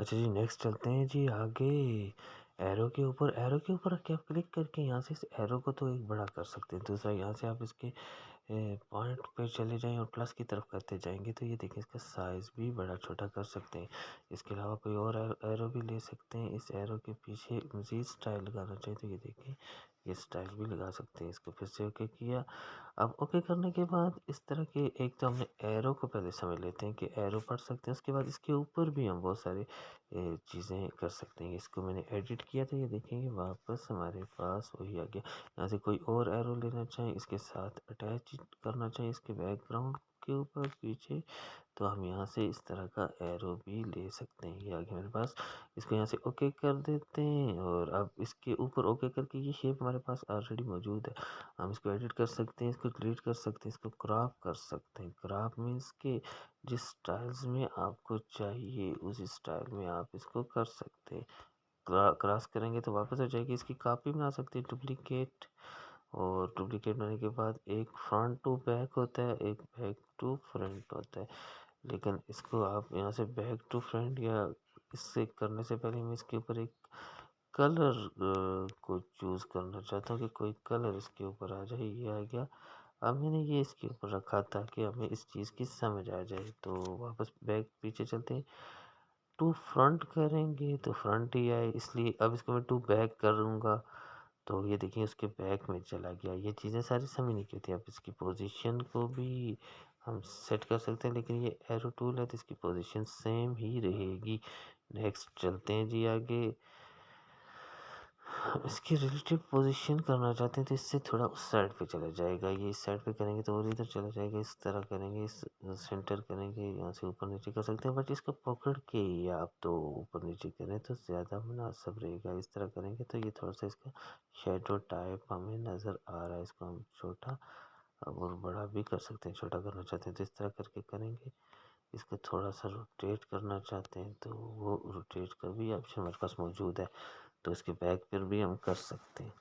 अच्छा जी, नेक्स्ट चलते हैं जी आगे। एरो के ऊपर क्या क्लिक करके यहाँ से इस एरो को तो एक बड़ा कर सकते हैं। दूसरा यहाँ से आप इसके पॉइंट पे चले जाएं और प्लस की तरफ करते जाएंगे तो ये देखिए इसका साइज़ भी बड़ा छोटा कर सकते हैं। इसके अलावा कोई और एरो भी ले सकते हैं। इस एरो के पीछे मज़ीद स्टाइल लगाना चाहिए तो ये देखिए ये स्टाइल भी लगा सकते हैं। इसको फिर से ओके किया। अब ओके करने के बाद इस तरह के एक तो हमने एरो को पहले समझ लेते हैं कि एरो पढ़ सकते हैं। उसके बाद इसके ऊपर भी हम बहुत सारे चीज़ें कर सकते हैं। इसको मैंने एडिट किया तो ये देखेंगे वापस हमारे पास वही आ गया। यहाँ से कोई और एरो लेना चाहें, इसके साथ अटैच करना चाहिए इसके बैकग्राउंड के ऊपर पीछे, तो हम यहाँ से इस तरह का एरो भी ले सकते हैं। ये आ गया मेरे पास। इसको यहाँ से ओके कर देते हैं और अब इसके ऊपर ओके करके ये शेप हमारे पास ऑलरेडी मौजूद है। हम इसको एडिट कर सकते हैं, इसको डिलीट कर सकते हैं, इसको क्रॉप कर सकते हैं। क्रॉप मीन्स के जिस स्टाइल्स में आपको चाहिए उस स्टाइल में आप इसको कर सकते हैं। क्रॉस करेंगे तो वापस हो जाएगी। इसकी कॉपी बना सकते हैं, डुप्लीकेट। और डुप्लीकेट बनाने के बाद एक फ्रंट टू बैक होता है, एक बैक टू फ्रंट होता है। लेकिन इसको आप यहाँ से बैक टू फ्रंट या इससे करने से पहले मैं इसके ऊपर एक कलर को चूज़ करना चाहता हूँ कि कोई कलर इसके ऊपर आ जाए। ये आ गया। अब मैंने ये इसके ऊपर रखा था कि हमें इस चीज़ की समझ आ जाए। तो वापस बैक पीछे चलते हैं। टू फ्रंट करेंगे तो फ्रंट ही आए, इसलिए अब इसको मैं टू बैक करूँगा तो ये देखिए उसके बैक में चला गया। ये चीज़ें सारी समझने की होती है। अब इसकी पोजीशन को भी हम सेट कर सकते हैं, लेकिन ये एरो टूल है तो इसकी पोजीशन सेम ही रहेगी। नेक्स्ट चलते हैं जी आगे। हम इसकी रिलेटिव पोजीशन करना चाहते हैं तो इससे थोड़ा उस साइड पे चला जाएगा। ये इस साइड पे करेंगे तो और इधर चला जाएगा। इस तरह करेंगे, इस सेंटर करेंगे, यहाँ से ऊपर नीचे कर सकते हैं। बट इसको पकड़ के ही आप तो ऊपर नीचे करें तो ज़्यादा मुनासिब रहेगा। इस तरह करेंगे तो ये थोड़ा सा इसका शेडो टाइप हमें नज़र आ रहा है। इसको हम छोटा और बड़ा भी कर सकते हैं। छोटा करना चाहते हैं तो इस तरह करके करेंगे। इसको थोड़ा सा रोटेट करना चाहते हैं तो वो रोटेट का भी ऑप्शन हमारे पास मौजूद है, तो इसके बैक पर भी हम कर सकते हैं।